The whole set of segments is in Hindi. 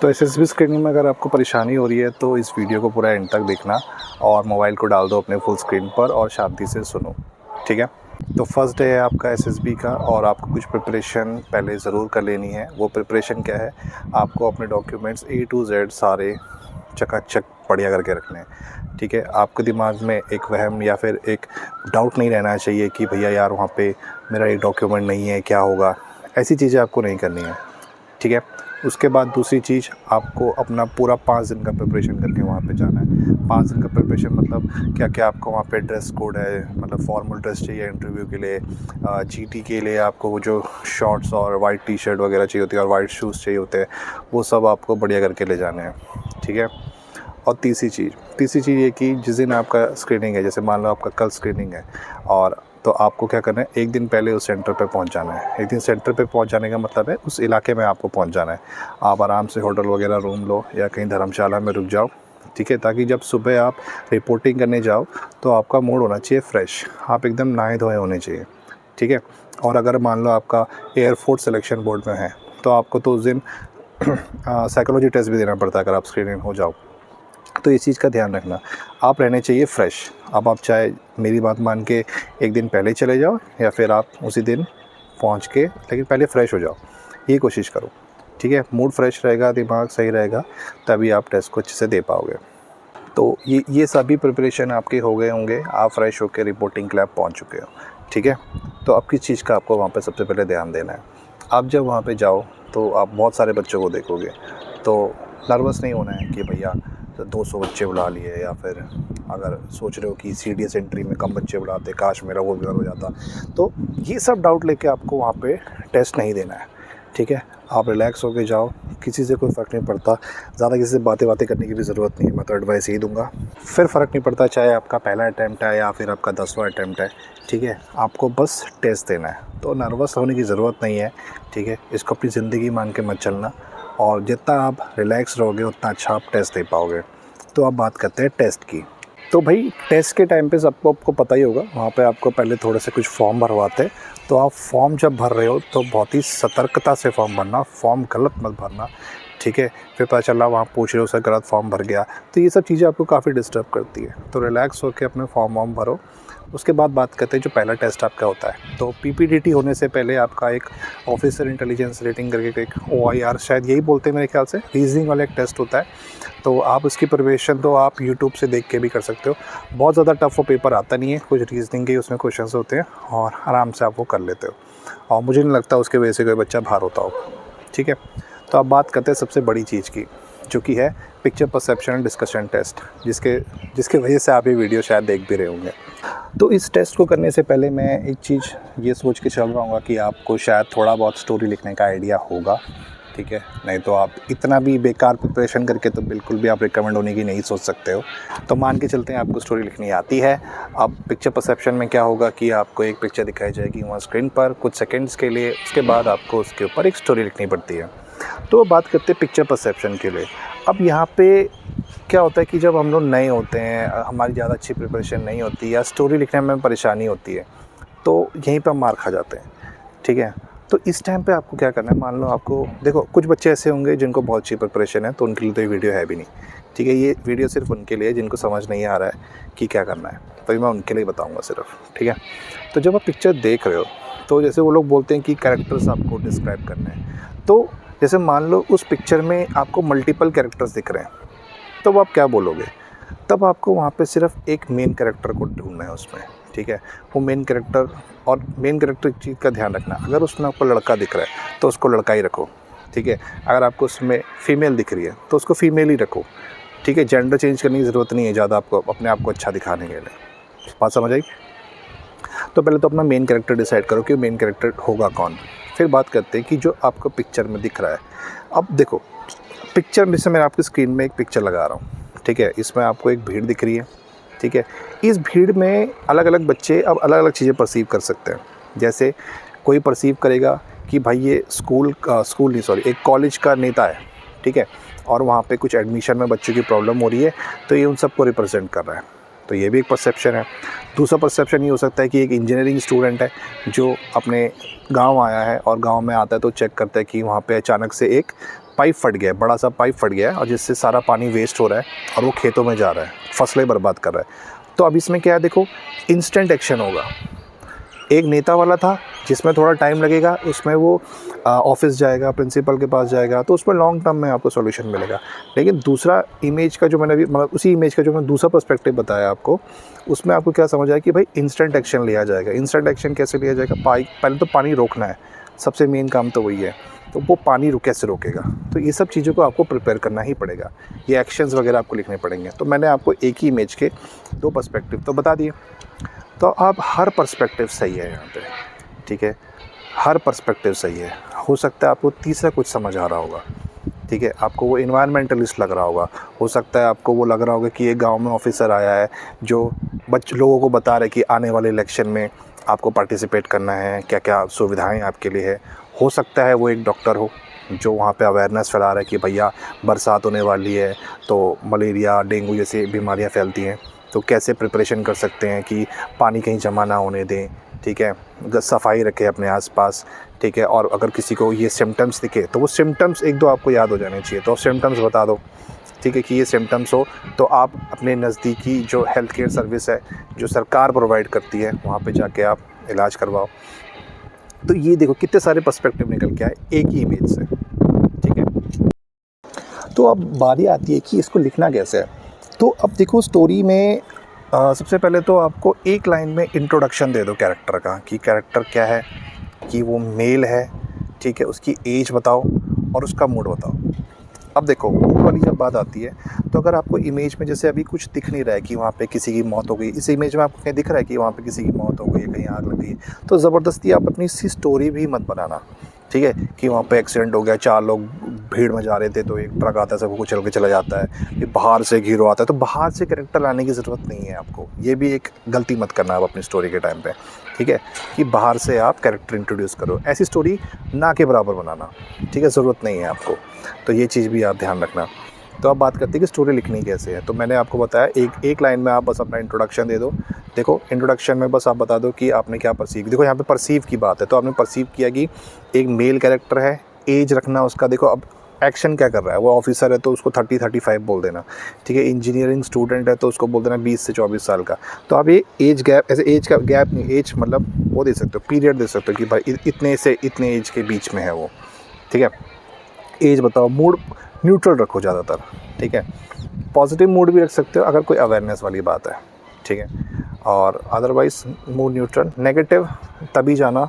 तो एसएसबी स्क्रीनिंग में अगर आपको परेशानी हो रही है तो इस वीडियो को पूरा एंड तक देखना और मोबाइल को डाल दो अपने फुल स्क्रीन पर और शांति से सुनो, ठीक है। तो फर्स्ट डे है आपका एसएसबी का और आपको कुछ प्रिपरेशन पहले ज़रूर कर लेनी है। वो प्रिपरेशन क्या है, आपको अपने डॉक्यूमेंट्स A to Z सारे चकाचक बढ़िया करके रखने हैं, ठीक है। आपके दिमाग में एक वहम या फिर एक डाउट नहीं रहना चाहिए कि भैया यार वहाँ पे मेरा एक डॉक्यूमेंट नहीं है, क्या होगा। ऐसी चीज़ें आपको नहीं करनी है, ठीक है। उसके बाद दूसरी चीज़, आपको अपना पूरा 5 दिन का प्रिपरेशन करके वहाँ पे जाना है। 5 दिन का प्रिपरेशन मतलब क्या क्या आपको वहाँ पे ड्रेस कोड है, मतलब फॉर्मल ड्रेस चाहिए इंटरव्यू के लिए, जीटी के लिए आपको वो जो शॉर्ट्स और वाइट टी शर्ट वगैरह चाहिए होती है और वाइट शूज़ चाहिए होते हैं, वो सब आपको बढ़िया करके ले जाने हैं, ठीक है। और तीसरी चीज़ ये कि जिस दिन आपका स्क्रीनिंग है, जैसे मान लो आपका कल स्क्रीनिंग है, और तो आपको क्या करना है, एक दिन पहले उस सेंटर पे पहुंच जाना है। एक दिन सेंटर पे पहुंच जाने का मतलब है उस इलाके में आपको पहुंच जाना है। आप आराम से होटल वगैरह रूम लो या कहीं धर्मशाला में रुक जाओ, ठीक है, ताकि जब सुबह आप रिपोर्टिंग करने जाओ तो आपका मूड होना चाहिए फ्रेश, आप एकदम नहाए धोए होने चाहिए, ठीक है। और अगर मान लो आपका एयरफोर्स सिलेक्शन बोर्ड में है तो आपको तो उस दिन साइकोलॉजी टेस्ट भी देना पड़ता है अगर आप स्क्रीनिंग हो जाओ। तो इस चीज़ का ध्यान रखना, आप रहने चाहिए फ्रेश। अब आप चाहे मेरी बात मान के एक दिन पहले चले जाओ या फिर आप उसी दिन पहुंच के, लेकिन पहले फ़्रेश हो जाओ, ये कोशिश करो, ठीक है। मूड फ्रेश रहेगा, दिमाग सही रहेगा, तभी आप टेस्ट को अच्छे से दे पाओगे। तो ये सभी प्रिपरेशन आपके हो गए होंगे, आप फ्रेश होकर रिपोर्टिंग के लिए पहुँच चुके हो, ठीक है। तो अब किस चीज़ का आपको वहाँ पर सबसे पहले ध्यान देना है। आप जब वहाँ पर जाओ तो आप बहुत सारे बच्चों को देखोगे, तो नर्वस नहीं होना है कि भैया 200 बच्चे बुला लिए, या फिर अगर सोच रहे हो कि सीडीएस एंट्री में कम बच्चे बुलाते, काश मेरा वो हो जाता। तो ये सब डाउट लेके आपको वहाँ पे टेस्ट नहीं देना है, ठीक है। आप रिलैक्स होके जाओ, किसी से कोई फ़र्क नहीं पड़ता, ज़्यादा किसी से बातें करने की भी ज़रूरत नहीं है, मैं तो एडवाइस यही दूंगा। फिर फ़र्क नहीं पड़ता चाहे आपका पहला अटैम्प्ट है या फिर आपका 10वां अटैम्प्ट है, ठीक है। आपको बस टेस्ट देना है, तो नर्वस होने की ज़रूरत नहीं है, ठीक है। इसको अपनी ज़िंदगी मान के मत चलना, और जितना आप रिलैक्स रहोगे उतना अच्छा आप टेस्ट दे पाओगे। तो अब बात करते हैं टेस्ट की। तो भाई टेस्ट के टाइम पे आपको पता ही होगा, वहाँ पे आपको पहले थोड़े से कुछ फॉर्म भरवाते हैं। तो आप फॉर्म जब भर रहे हो तो बहुत ही सतर्कता से फॉर्म भरना, फॉर्म गलत मत भरना, ठीक है। फिर पता चला वहाँ पूछ रहे हो, सर गलत फॉर्म भर गया, तो ये सब चीज़ें आपको काफ़ी डिस्टर्ब करती है। तो रिलैक्स होकर अपने फॉर्म भरो। उसके बाद बात करते हैं जो पहला टेस्ट आपका होता है। तो पीपीडीटी होने से पहले आपका एक ऑफिसर इंटेलिजेंस रेटिंग करके एक OIR, शायद यही बोलते हैं मेरे ख्याल से, रीजनिंग वाला एक टेस्ट होता है। तो आप उसकी प्रिपरेशन तो आप यूट्यूब से देख के भी कर सकते हो। बहुत ज़्यादा टफ वो पेपर आता नहीं है, कुछ रीजनिंग के उसमें क्वेश्चंस होते हैं और आराम से आप वो कर लेते हो, और मुझे नहीं लगता उसके वजह से कोई बच्चा बाहर होता हो, ठीक है। तो अब बात करते हैं सबसे बड़ी चीज़ की, जो कि है picture perception and discussion test, जिसके वजह से आप ये वीडियो शायद देख भी रहे होंगे। तो इस टेस्ट को करने से पहले मैं एक चीज़ ये सोच के चल रहा हूँ कि आपको शायद थोड़ा बहुत स्टोरी लिखने का आइडिया होगा, ठीक है। नहीं तो आप इतना भी बेकार प्रिपरेशन करके तो बिल्कुल भी आप रिकमेंड होने की नहीं सोच सकते हो। तो मान के चलते हैं आपको स्टोरी लिखनी आती है। अब पिक्चर परसेप्शन में क्या होगा कि आपको एक पिक्चर दिखाई जाएगी वहाँ स्क्रीन पर कुछ सेकेंड्स के लिए, उसके बाद आपको उसके ऊपर एक स्टोरी लिखनी पड़ती है। तो बात करते हैं पिक्चर परसेप्शन के लिए। अब यहाँ पे क्या होता है कि जब हम लोग नए होते हैं, हमारी ज़्यादा अच्छी प्रिपरेशन नहीं होती या स्टोरी लिखने में परेशानी होती है, तो यहीं पे हम मार खा जाते हैं, ठीक है। तो इस टाइम पे आपको क्या करना है, मान लो आपको, देखो कुछ बच्चे ऐसे होंगे जिनको बहुत अच्छी प्रिपरेशन है, तो उनके लिए तो ये वीडियो है भी नहीं, ठीक है। ये वीडियो सिर्फ उनके लिए जिनको समझ नहीं आ रहा है कि क्या करना है, तो मैं उनके लिए बताऊँगा सिर्फ, ठीक है। तो जब आप पिक्चर देख रहे हो, तो जैसे वो लोग बोलते हैं कि कैरेक्टर्स आपको डिस्क्राइब करने हैं, तो जैसे मान लो उस पिक्चर में आपको मल्टीपल कैरेक्टर्स दिख रहे हैं, तब आप क्या बोलोगे? तब आपको वहाँ पे सिर्फ एक मेन कैरेक्टर को ढूंढना है उसमें, ठीक है। वो मेन कैरेक्टर, और मेन कैरेक्टर चीज़ का ध्यान रखना, अगर उसमें आपको लड़का दिख रहा है तो उसको लड़का ही रखो, ठीक है। अगर आपको उसमें फ़ीमेल दिख रही है तो उसको फ़ीमेल ही रखो, ठीक है। जेंडर चेंज करने की ज़रूरत नहीं है ज़्यादा आपको अपने आप को अच्छा दिखाने के लिए। बात समझ आई? तो पहले तो अपना मेन कैरेक्टर डिसाइड करो कि मेन कैरेक्टर होगा कौन। फिर बात करते हैं कि जो आपको पिक्चर में दिख रहा है। अब देखो पिक्चर में से मैं आपकी स्क्रीन में एक पिक्चर लगा रहा हूँ, ठीक है। इसमें आपको एक भीड़ दिख रही है, ठीक है। इस भीड़ में अलग अलग बच्चे अब अलग अलग चीज़ें परसीव कर सकते हैं। जैसे कोई परसीव करेगा कि भाई ये एक कॉलेज का नेता है, ठीक है, और वहाँ पे कुछ एडमिशन में बच्चों की प्रॉब्लम हो रही है, तो ये उन सबको रिप्रेजेंट कर रहा है, तो ये भी एक परसेप्शन है। दूसरा परसेप्शन ये हो सकता है कि एक इंजीनियरिंग स्टूडेंट है जो अपने गांव आया है, और गांव में आता है तो चेक करता है कि वहाँ पे अचानक से एक पाइप फट गया है, बड़ा सा पाइप फट गया है और जिससे सारा पानी वेस्ट हो रहा है और वो खेतों में जा रहा है, फसलें बर्बाद कर रहा है। तो अब इसमें क्या है, देखो इंस्टेंट एक्शन होगा। एक नेता वाला था जिसमें थोड़ा टाइम लगेगा, उसमें वो ऑफिस जाएगा, प्रिंसिपल के पास जाएगा, तो उसमें लॉन्ग टर्म में आपको सॉल्यूशन मिलेगा। लेकिन दूसरा इमेज का जो मैंने अभी मतलब उसी इमेज का जो मैं दूसरा पर्सपेक्टिव बताया आपको, उसमें आपको क्या समझ आया कि भाई इंस्टेंट एक्शन लिया जाएगा। इंस्टेंट एक्शन कैसे लिया जाएगा? पहले तो पानी रोकना है, सबसे मेन काम तो वही है। तो वो पानी कैसे रोकेगा? तो ये सब चीज़ों को आपको प्रिपेयर करना ही पड़ेगा, ये एक्शंस वगैरह आपको लिखने पड़ेंगे। तो मैंने आपको एक ही इमेज के दो पर्सपेक्टिव तो बता दिए। तो आप हर पर्सपेक्टिव सही है यहाँ पे, ठीक है, हर पर्सपेक्टिव सही है। हो सकता है आपको तीसरा कुछ समझ आ रहा होगा, ठीक है, आपको वो इन्वायरमेंटलिस्ट लग रहा होगा, हो सकता है आपको वो लग रहा होगा कि एक गांव में ऑफिसर आया है जो लोगों को बता रहे कि आने वाले इलेक्शन में आपको पार्टिसिपेट करना है, क्या क्या सुविधाएं आपके लिए है। हो सकता है वो एक डॉक्टर हो जो वहाँ पे अवेयरनेस फैला रहा है कि भैया बरसात होने वाली है तो मलेरिया डेंगू जैसी बीमारियाँ फैलती हैं, तो कैसे प्रिपरेशन कर सकते हैं कि पानी कहीं जमा ना होने दें, ठीक है, सफाई रखें अपने आसपास, ठीक है। और अगर किसी को ये सिम्टम्स दिखे तो वो सिम्टम्स एक दो आपको याद हो जाने चाहिए, तो सिम्टम्स बता दो, ठीक है, कि ये सिम्टम्स हो तो आप अपने नज़दीकी जो हेल्थ केयर सर्विस है जो सरकार प्रोवाइड करती है वहाँ पे जाके आप इलाज करवाओ। तो ये देखो कितने सारे पर्सपेक्टिव निकल के आए एक ही इमेज से, ठीक है। तो अब बारी आती है कि इसको लिखना कैसे है। तो अब देखो स्टोरी में सबसे पहले तो आपको एक लाइन में इंट्रोडक्शन दे दो कैरेक्टर का, कि कैरेक्टर क्या है, कि वो मेल है, ठीक है, उसकी एज बताओ और उसका मूड बताओ। अब देखो मूड वाली जब बात आती है तो अगर आपको इमेज में जैसे अभी कुछ दिख नहीं रहा है कि वहाँ पे किसी की मौत हो गई, इस इमेज में आपको कहीं दिख रहा है कि वहाँ पे किसी की मौत हो गई, कहीं आग लग गई, तो ज़बरदस्ती आप अपनी सी स्टोरी भी मत बनाना, ठीक है, कि वहाँ पे एक्सीडेंट हो गया, 4 लोग भीड़ में जा रहे थे तो एक ट्रक आता है सबको कुचल के चला जाता है, फिर बाहर से एक हीरो आता है। तो बाहर से कैरेक्टर लाने की ज़रूरत नहीं है आपको, ये भी एक गलती मत करना आप अपनी स्टोरी के टाइम पे, ठीक है, कि बाहर से आप कैरेक्टर इंट्रोड्यूस करो, ऐसी स्टोरी ना के बराबर बनाना, ठीक है, ज़रूरत नहीं है आपको। तो ये चीज़ भी आप ध्यान रखना। तो अब बात करते हैं कि स्टोरी लिखनी कैसे है। तो मैंने आपको बताया एक लाइन में आप बस अपना इंट्रोडक्शन दे दो। देखो इंट्रोडक्शन में बस आप बता दो कि आपने क्या परसीव, देखो यहाँ पे परसीव की बात है, तो आपने परसीव किया कि एक मेल कैरेक्टर है, एज रखना उसका। देखो अब एक्शन क्या कर रहा है, वो ऑफिसर है तो उसको 30-35 बोल देना, ठीक है, इंजीनियरिंग स्टूडेंट है तो उसको बोल देना 20 से 24 साल का। तो आप ये एज गैप, ऐसे एज का गैप नहीं, एज मतलब वो दे सकते हो, पीरियड दे सकते हो कि भाई इतने से इतने एज के बीच में है वो, ठीक है। एज बताओ, मूड न्यूट्रल रखो ज़्यादातर, ठीक है, पॉजिटिव मूड भी रख सकते हो अगर कोई अवेयरनेस वाली बात है, ठीक है, और अदरवाइज़ मूड न्यूट्रल। नेगेटिव तभी जाना,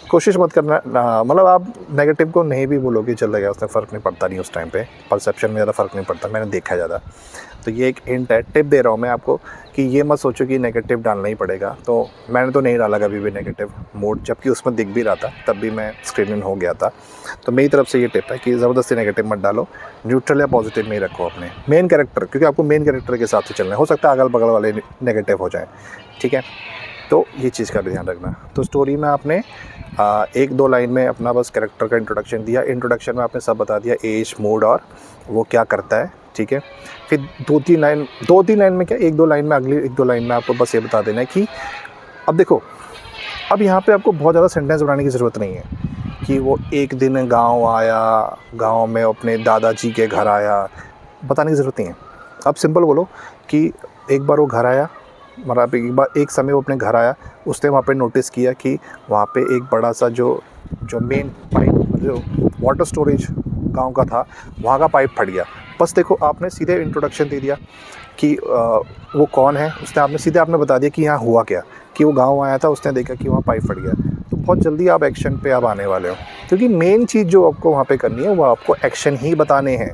कोशिश मत करना, मतलब आप नेगेटिव को नहीं भी बोलोगे चलेगा, उसमें फ़र्क नहीं पड़ता, नहीं उस टाइम पे परसेप्शन में ज़्यादा फ़र्क नहीं पड़ता, मैंने देखा है ज़्यादा। तो ये एक हिंट है, टिप दे रहा हूँ मैं आपको कि ये मत सोचो कि नेगेटिव डालना ही पड़ेगा। तो मैंने तो नहीं डाला कभी भी नेगेटिव मूड, जबकि उसमें दिख भी रहा था, तब भी मैं स्क्रीन हो गया था। तो मेरी तरफ से ये टिप है कि ज़बरदस्ती नेगेटिव मत डालो, न्यूट्रल या पॉजिटिव में ही रखो अपने मेन कैरेक्टर, क्योंकि आपको मेन कैरेक्टर के हिसाब से चलना है, हो सकता है अगल बगल वाले नेगेटिव हो जाए, ठीक है। तो ये चीज़ का भी ध्यान रखना। तो स्टोरी में आपने 1-2 लाइन में अपना बस कैरेक्टर का इंट्रोडक्शन दिया, इंट्रोडक्शन में आपने सब बता दिया, एज, मूड और वो क्या करता है, ठीक है। फिर 2-3 लाइन में क्या, 1-2 लाइन में, अगली 1-2 लाइन में आपको बस ये बता देना है कि अब देखो, अब यहाँ पे आपको बहुत ज़्यादा सेंटेंस बनाने की ज़रूरत नहीं है कि वो एक दिन गाँव आया, गाँव में अपने दादाजी के घर आया, बताने की ज़रूरत नहीं है। आप सिंपल बोलो कि एक बार वो घर आया, मतलब एक समय वो अपने घर आया, उसने वहाँ पे नोटिस किया कि वहाँ पे एक बड़ा सा जो मेन पाइप, जो वाटर स्टोरेज गांव का था, वहाँ का पाइप फट गया। बस देखो आपने सीधे इंट्रोडक्शन दे दिया कि वो कौन है, उसने आपने सीधे आपने बता दिया कि यहाँ हुआ क्या, कि वो गांव आया था, उसने देखा कि वहाँ पाइप फट गया। तो बहुत जल्दी आप एक्शन पे आप आने वाले हो, क्योंकि मेन चीज़ जो आपको वहाँ पे करनी है वो आपको एक्शन ही बताने हैं।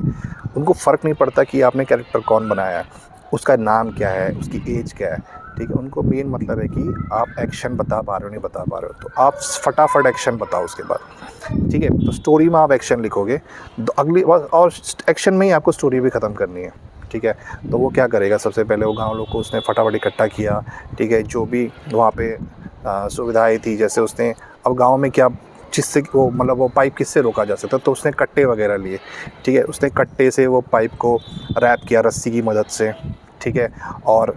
उनको फ़र्क नहीं पड़ता कि आपने कैरेक्टर कौन बनाया है, उसका नाम क्या है, उसकी एज क्या है, ठीक है। उनको मेन मतलब है कि आप एक्शन बता पा रहे हो नहीं बता पा रहे हो, तो आप फटाफट एक्शन बताओ उसके बाद, ठीक है। तो स्टोरी में आप एक्शन लिखोगे, तो अगली बार और एक्शन में ही आपको स्टोरी भी ख़त्म करनी है, ठीक है। तो वो क्या करेगा, सबसे पहले वो गाँव लोग को उसने फटाफट इकट्ठा किया, ठीक है, जो भी वहाँ पे सुविधाएँ थी, जैसे उसने अब गाँव में क्या, जिससे वो मतलब वो पाइप किससे रोका जा सकता, तो उसने कट्टे वगैरह लिए, ठीक है, उसने कट्टे से वो पाइप को रैप किया रस्सी की मदद से, ठीक है। और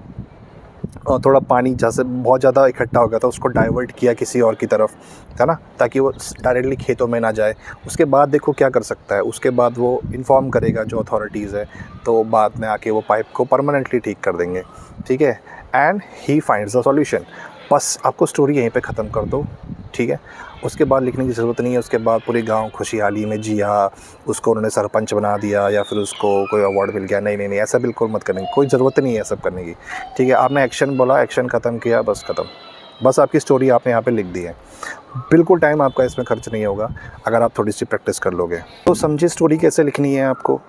और थोड़ा पानी जैसे बहुत ज़्यादा इकट्ठा हो गया था उसको डाइवर्ट किया किसी और की तरफ, है ना, ताकि वो डायरेक्टली खेतों में ना जाए। उसके बाद देखो क्या कर सकता है, उसके बाद वो इन्फॉर्म करेगा जो अथॉरिटीज़ है, तो बाद में आके वो पाइप को परमानेंटली ठीक कर देंगे, ठीक है। And he finds the solution. बस आपको स्टोरी यहीं पे ख़त्म कर दो, ठीक है। उसके बाद लिखने की ज़रूरत नहीं है। उसके बाद पूरे गांव खुशहाली में जिया, उसको उन्होंने सरपंच बना दिया या फिर उसको कोई अवार्ड मिल गया, नहीं नहीं नहीं, ऐसा बिल्कुल मत करने की, कोई ज़रूरत नहीं है सब करने की, ठीक है। आपने एक्शन बोला, एक्शन ख़त्म किया, बस ख़त्म। बस आपकी स्टोरी आपने यहाँ पे लिख दी है। बिल्कुल टाइम आपका इसमें खर्च नहीं होगा अगर आप थोड़ी सी प्रैक्टिस कर लोगे तो। समझिए स्टोरी कैसे लिखनी है आपको।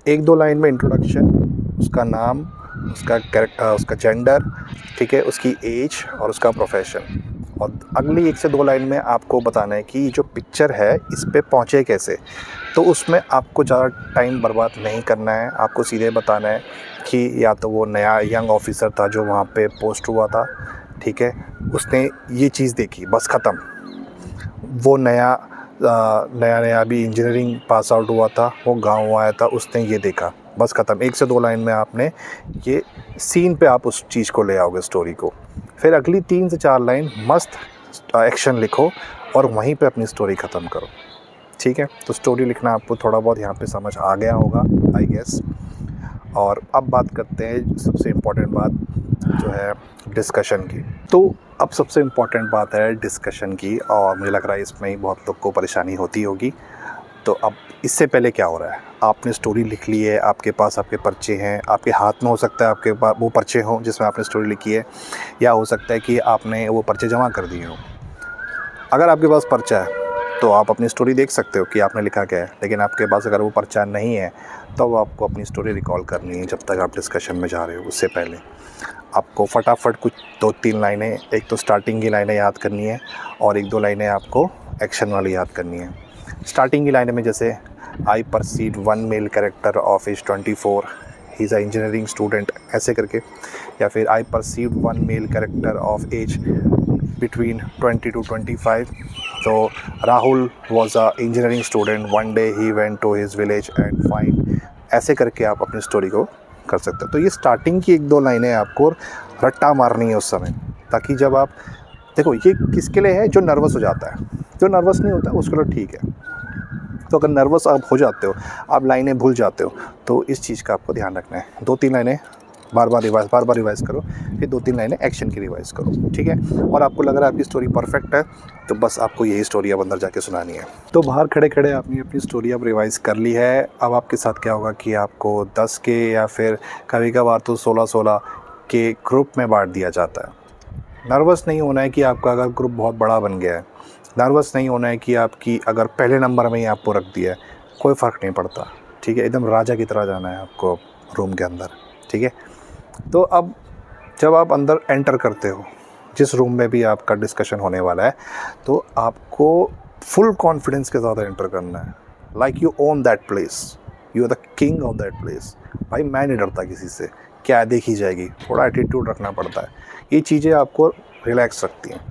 1-2 लाइन में इंट्रोडक्शन, उसका नाम, उसका कैरेक्टर, उसका जेंडर, ठीक है, उसकी एज और उसका प्रोफेशन। और अगली 1 से 2 लाइन में आपको बताना है कि जो पिक्चर है इस पे पहुँचे कैसे। तो उसमें आपको ज़्यादा टाइम बर्बाद नहीं करना है। आपको सीधे बताना है कि या तो वो नया यंग ऑफिसर था जो वहाँ पे पोस्ट हुआ था, ठीक है, उसने ये चीज़ देखी, बस ख़त्म। वो नया अभी इंजीनियरिंग पास आउट हुआ था, वो गांव आया था, उसने ये देखा, बस ख़त्म। 1 से 2 लाइन में आपने ये सीन पे आप उस चीज़ को ले आओगे स्टोरी को। फिर अगली 3 से 4 लाइन मस्त एक्शन लिखो और वहीं पे अपनी स्टोरी ख़त्म करो, ठीक है। तो स्टोरी लिखना आपको थोड़ा बहुत यहाँ पे समझ आ गया होगा आई गेस। और अब बात करते हैं सबसे इम्पोर्टेंट बात जो है डिस्कशन की। तो अब सबसे इम्पोर्टेंट बात है डिस्कशन की, और मुझे लग रहा है इसमें ही बहुत लोग को परेशानी होती होगी। तो अब इससे पहले क्या हो रहा है, आपने स्टोरी लिख ली है, आपके पास आपके पर्चे हैं, आपके हाथ में हो सकता है आपके पास वो पर्चे हों जिसमें आपने स्टोरी लिखी है, या हो सकता है कि आपने वो पर्चे जमा कर दिए हों। अगर आपके पास पर्चा है तो आप अपनी स्टोरी देख सकते हो कि आपने लिखा क्या है, लेकिन आपके पास अगर वो पर्चा नहीं है तो आपको अपनी स्टोरी रिकॉल करनी है। जब तक आप डिस्कशन में जा रहे हो उससे पहले आपको फटाफट कुछ 2-3 लाइनें, एक तो स्टार्टिंग की लाइनें याद करनी है और 1-2 लाइनें आपको एक्शन वाली याद करनी है। स्टार्टिंग की लाइनें में जैसे I perceive one male character of age 24, he is a engineering student, ऐसे करके। या फिर I perceive one male character of age between 20 to 25. So Rahul was a engineering student. One day he went to his village and find, ऐसे करके आप अपनी स्टोरी को कर सकते हो। तो ये स्टार्टिंग की 1-2 लाइनें आपको रट्टा मारनी है उस समय, ताकि जब आप देखो, ये किसके लिए है, जो नर्वस हो जाता है। जो नर्वस नहीं होता उसके लिए ठीक है। तो अगर नर्वस आप हो जाते हो, आप लाइनें भूल जाते हो, तो इस चीज़ का आपको ध्यान रखना है। 2-3 लाइनें बार बार रिवाइज़ करो, फिर 2-3 लाइनें एक्शन की रिवाइज़ करो, ठीक है। और आपको लग रहा है आपकी स्टोरी परफेक्ट है, तो बस आपको यही स्टोरी अब अंदर जाके सुनानी है। तो बाहर खड़े खड़े आपने अपनी स्टोरी अब रिवाइज़ कर ली है। अब आपके साथ क्या होगा कि आपको 10 के या फिर कभी कभार तो 16-16 के ग्रुप में बांट दिया जाता है। नर्वस नहीं होना है कि आपका अगर ग्रुप बहुत बड़ा बन गया है, नर्वस नहीं होना है कि आपकी अगर पहले नंबर में ही आपको रख दिया है, कोई फ़र्क नहीं पड़ता, ठीक है। एकदम राजा की तरह जाना है आपको रूम के अंदर, ठीक है। तो अब जब आप अंदर एंटर करते हो, जिस रूम में भी आपका डिस्कशन होने वाला है, तो आपको फुल कॉन्फिडेंस के साथ एंटर करना है, like you own that place, you are the king of that place. भाई मैं नहीं डरता किसी से, क्या देखी जाएगी, थोड़ा एटीट्यूड रखना पड़ता है। ये चीज़ें आपको रिलैक्स रखती हैं।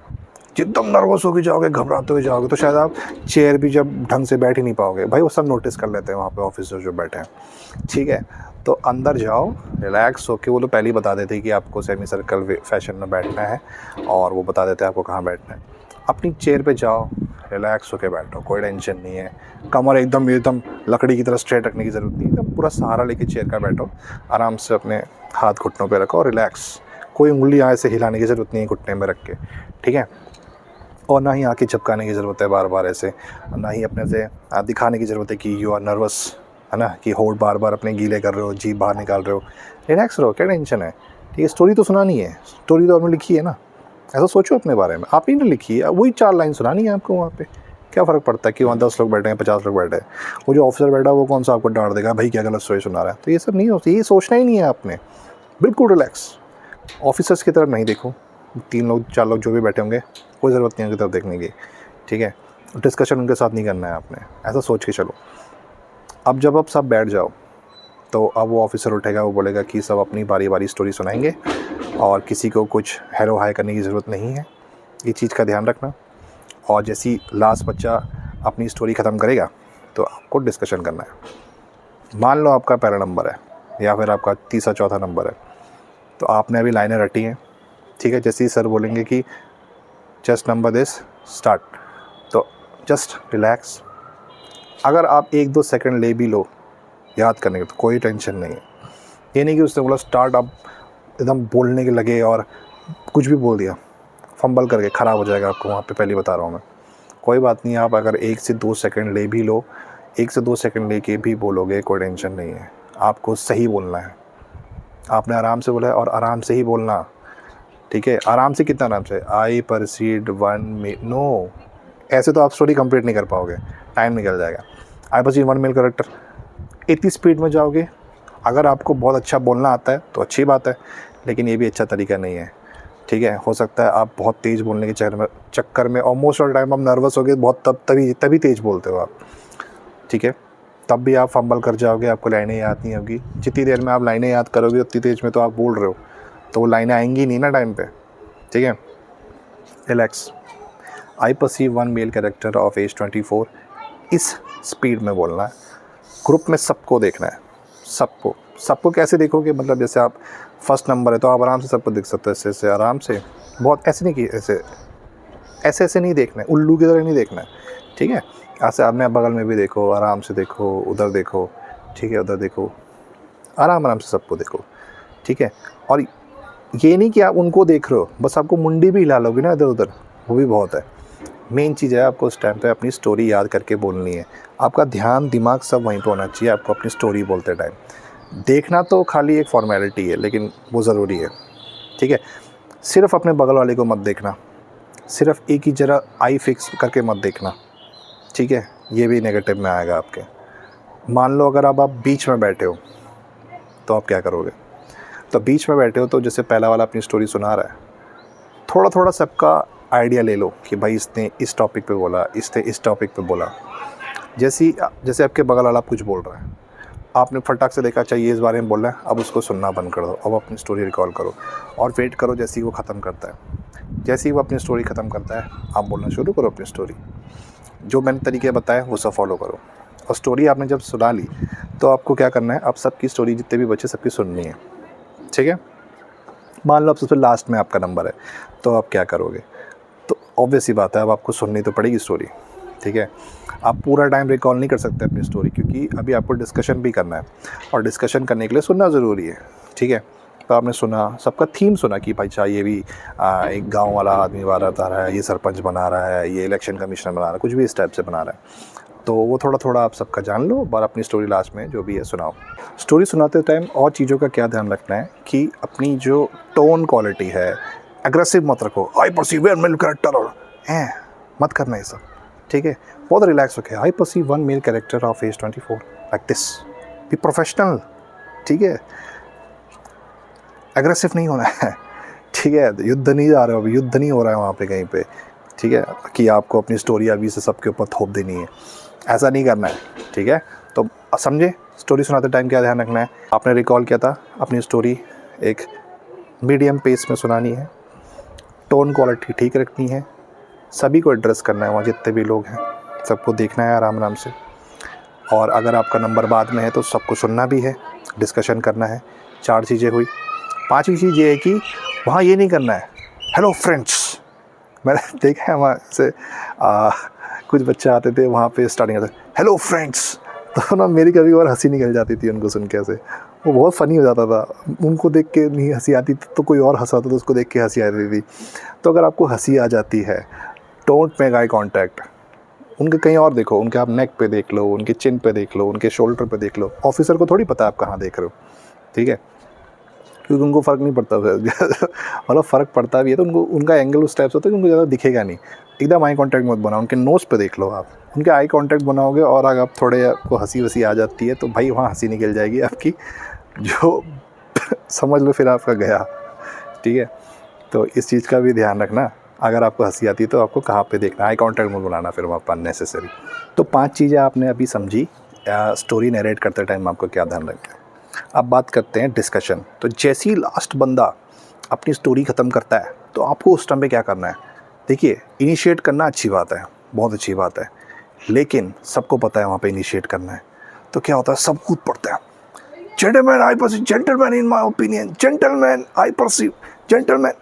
एकदम नर्वस होकर जाओगे, घबराते हुए जाओगे, तो शायद आप चेयर भी जब ढंग से बैठ ही नहीं पाओगे। भाई वो सब नोटिस कर लेते हैं वहाँ पे ऑफिसर जो बैठे हैं, ठीक है। तो अंदर जाओ, रिलैक्स होके, वो लोग पहले ही बता देते हैं कि आपको सेमी सर्कल फैशन में बैठना है, और वो बता देते हैं आपको कहाँ बैठना है। अपनी चेयर पे जाओ, रिलैक्स होके बैठो, कोई टेंशन नहीं है। कमर एकदम लकड़ी की तरह स्ट्रेट रखने की ज़रूरत नहीं, एकदम पूरा सहारा लेके चेयर का बैठो, आराम से अपने हाथ घुटनों पे रखो, रिलैक्स। कोई उंगली ऐसे हिलाने की ज़रूरत नहीं है घुटने में रख के, ठीक है। और ना ही आँखें झपकाने की ज़रूरत है बार बार ऐसे, ना ही अपने से दिखाने की ज़रूरत है कि यू आर नर्वस, है ना, कि होठ बार बार अपने गीले कर रहे हो, जीभ बाहर निकाल रहे हो। रिलैक्स रहो, क्या टेंशन है, ठीक है। स्टोरी तो सुनानी है, स्टोरी तो आपने लिखी है ना, ऐसा सोचो अपने बारे में। आप ही ने लिखी है, वही 4 लाइन सुनानी है आपको वहाँ पे। क्या फ़र्क पड़ता है कि वहाँ 10 लोग बैठे हैं, 50 लोग बैठे हैं। वो जो ऑफिसर बैठा है वो कौन सा आपको डांट देगा, भाई क्या गलत स्टोरी सुना रहा है। तो ये सब नहीं होती, ये सोचना ही नहीं है आपने। बिल्कुल रिलैक्स, ऑफिसर्स की तरफ नहीं देखो। 3 लोग 4 लोग जो भी बैठे होंगे, कोई ज़रूरत नहीं है उनकी तरफ देखने की, ठीक है। डिस्कशन उनके साथ नहीं करना है आपने, ऐसा सोच के चलो। अब जब आप सब बैठ जाओ, तो अब वो ऑफिसर उठेगा, वो बोलेगा कि सब अपनी बारी बारी स्टोरी सुनाएंगे, और किसी को कुछ हेलो हाय करने की ज़रूरत नहीं है, ये चीज़ का ध्यान रखना। और जैसी लास्ट बच्चा अपनी स्टोरी ख़त्म करेगा तो आपको डिस्कशन करना है। मान लो आपका पहला नंबर है या फिर आपका तीसरा चौथा नंबर है, तो आपने अभी लाइनें रटी हैं, ठीक है, जैसे ही सर बोलेंगे कि जस्ट नंबर दिस स्टार्ट, तो जस्ट रिलैक्स। अगर आप 1-2 सेकंड ले भी लो याद करने के तो कोई टेंशन नहीं है। ये नहीं कि उसने बोला स्टार्ट, आप एकदम बोलने के लगे और कुछ भी बोल दिया, फंबल करके ख़राब हो जाएगा आपको वहाँ पे, पहले बता रहा हूँ मैं। कोई बात नहीं, आप अगर 1 से 2 सेकंड ले भी लो, 1 से 2 सेकंड लेके भी बोलोगे, कोई टेंशन नहीं है। आपको सही बोलना है, आपने आराम से बोला है और आराम से ही बोलना, ठीक है। आराम से कितना आराम से, आई परसीड 1 मेल, नो, ऐसे तो आप स्टोरी कंप्लीट नहीं कर पाओगे, टाइम निकल जाएगा। आई परसीड 1 मेल कैरेक्टर, इतनी स्पीड में जाओगे। अगर आपको बहुत अच्छा बोलना आता है तो अच्छी बात है, लेकिन ये भी अच्छा तरीका नहीं है, ठीक है। हो सकता है आप बहुत तेज़ बोलने के चक्कर में और मोस्ट ऑफ टाइम आप नर्वस हो गए बहुत, तभी तेज़ बोलते हो आप, ठीक है। तब भी आप फंबल कर जाओगे, आपको लाइनें याद नहीं होगी। जितनी देर में आप लाइनें याद करोगे उतनी तेज़ में तो आप बोल रहे हो, तो वो लाइनें आएंगी नहीं ना टाइम पे, ठीक है। Relax. I perceive 1 male character of age 24, इस स्पीड में बोलना है। ग्रुप में सबको देखना है, सबको कैसे देखोगे, मतलब जैसे आप फर्स्ट नंबर है तो आप आराम से सबको देख सकते हो, ऐसे आराम से, बहुत ऐसे नहीं कि ऐसे नहीं देखना है, उल्लू की तरह नहीं देखना है, ठीक है। ऐसे आपने बगल में भी देखो, आराम से देखो, उधर देखो, ठीक है, उधर देखो, आराम से सबको देखो, ठीक है। और ये नहीं कि आप उनको देख रहे हो, बस आपको मुंडी भी हिला लोगे ना इधर उधर, वो भी बहुत है। मेन चीज़ है आपको उस टाइम पे अपनी स्टोरी याद करके बोलनी है। आपका ध्यान दिमाग सब वहीं पे होना चाहिए आपको अपनी स्टोरी बोलते टाइम। देखना तो खाली एक फॉर्मेलिटी है, लेकिन वो ज़रूरी है, ठीक है। सिर्फ अपने बगल वाले को मत देखना, सिर्फ एक ही जगह आई फिक्स करके मत देखना, ठीक है। ये भी नेगेटिव में आएगा आपके। मान लो अगर आप बीच में बैठे हो तो आप क्या करोगे, तो बीच में बैठे हो तो जैसे पहला वाला अपनी स्टोरी सुना रहा है, थोड़ा थोड़ा सबका आइडिया ले लो कि भाई इसने इस टॉपिक पे बोला, इसने इस टॉपिक पे बोला। जैसे आपके बगल वाला कुछ बोल रहा है, आपने फटाक से देखा चाहिए इस बारे में बोल रहा है, अब उसको सुनना बंद कर दो, अब अपनी स्टोरी रिकॉल करो और वेट करो जैसे ही वो ख़त्म करता है। जैसे ही वो अपनी स्टोरी ख़त्म करता है आप बोलना शुरू करो अपनी स्टोरी। जो मैंने तरीके बताए वो सब फॉलो करो। और स्टोरी आपने जब सुना ली तो आपको क्या करना है, अब सबकी स्टोरी जितने भी बच्चे सबकी सुननी है, ठीक है। मान लो अब सबसे लास्ट में आपका नंबर है, तो आप क्या करोगे, तो ऑब्वियस ही बात है अब आपको सुननी तो पड़ेगी स्टोरी, ठीक है। आप पूरा टाइम रिकॉल नहीं कर सकते अपनी स्टोरी, क्योंकि अभी आपको डिस्कशन भी करना है और डिस्कशन करने के लिए सुनना ज़रूरी है, ठीक है। तो आपने सुना, सबका थीम सुना कि भाई अच्छा ये भी एक गांव वाला आदमी वाला बता रहा है, ये सरपंच बना रहा है, ये इलेक्शन कमिश्नर बना रहा है, कुछ भी इस टाइप से बना रहा है। तो वो थोड़ा थोड़ा आप सबका जान लो और अपनी स्टोरी लास्ट में जो भी है सुनाओ। स्टोरी सुनाते टाइम और चीज़ों का क्या ध्यान रखना है कि अपनी जो टोन क्वालिटी है, एग्रेसिव मत रखो, आई परसीव 1 मेल कैरेक्टर और मत करना ये सब, ठीक है। बहुत रिलैक्स रखे, I perceive 1 male character of age 24 like this, be professional, ठीक है। एग्रेसिव नहीं होना है, ठीक है। युद्ध नहीं जा रहे हो, अभी युद्ध नहीं हो रहा है वहाँ पे कहीं पे, ठीक है, कि आपको अपनी स्टोरी अभी से सबके ऊपर थोप देनी है, ऐसा नहीं करना है, ठीक है। तो समझे स्टोरी सुनाते टाइम क्या ध्यान रखना है। आपने रिकॉल किया था अपनी स्टोरी एक मीडियम पेस में सुनानी है, टोन क्वालिटी ठीक रखनी है, सभी को एड्रेस करना है, वहाँ जितने भी लोग हैं सबको देखना है आराम से। और अगर आपका नंबर बाद में है तो सबको सुनना भी है, डिस्कशन करना है। 4 चीज़ें हुई। 5वीं चीज़ ये है कि वहाँ ये नहीं करना है हेलो फ्रेंड्स। मैंने देखा है वहाँ से कुछ बच्चे आते थे वहाँ पे स्टार्टिंग आते हेलो फ्रेंड्स, तो ना मेरी कभी और हंसी निकल जाती थी उनको सुन के, ऐसे वो बहुत फ़नी हो जाता था। उनको देख के नहीं हंसी आती तो कोई और हंसाता तो उसको देख के हंसी आती थी। तो अगर आपको हंसी आ जाती है, डोंट मेक आई कॉन्टैक्ट, उनके कहीं और देखो, उनके आप नेक पे देख लो, उनके चिन पे देख लो, उनके शोल्डर पे देख लो। ऑफिसर को थोड़ी पता है आप कहाँ देख रहे हो, ठीक है, क्योंकि उनको फ़र्क नहीं पड़ता मतलब फ़र्क पड़ता भी है तो उनको उनका एंगल उस टाइप से होता है कि उनको ज़्यादा दिखेगा नहीं। एकदम आई कांटेक्ट मत बनाओ, उनके नोज़ पे देख लो आप, उनके आई कांटेक्ट बनाओगे और अगर आप थोड़े आपको हंसी वसी आ जाती है तो भाई वहाँ हंसी निकल जाएगी आपकी, जो समझ लो फिर आपका गया, ठीक है। तो इस चीज़ का भी ध्यान रखना, अगर आपको हंसी आती है तो आपको कहाँ पे देखना, आई कांटेक्ट मत बनाना फिर वहाँ पर अननेसेसरी। तो 5 चीज़ें आपने अभी समझी स्टोरी नरेट करते टाइम आपको क्या ध्यान रखना है। अब बात करते हैं डिस्कशन। तो जैसे ही लास्ट बंदा अपनी स्टोरी ख़त्म करता है तो आपको उस टाइम पे क्या करना है। देखिए, इनिशिएट करना अच्छी बात है, बहुत अच्छी बात है, लेकिन सबको पता है वहाँ पे इनिशिएट करना है तो क्या होता है, सब कूद पड़ता है। Gentleman I perceive, gentleman in my opinion, gentleman I perceive, gentleman.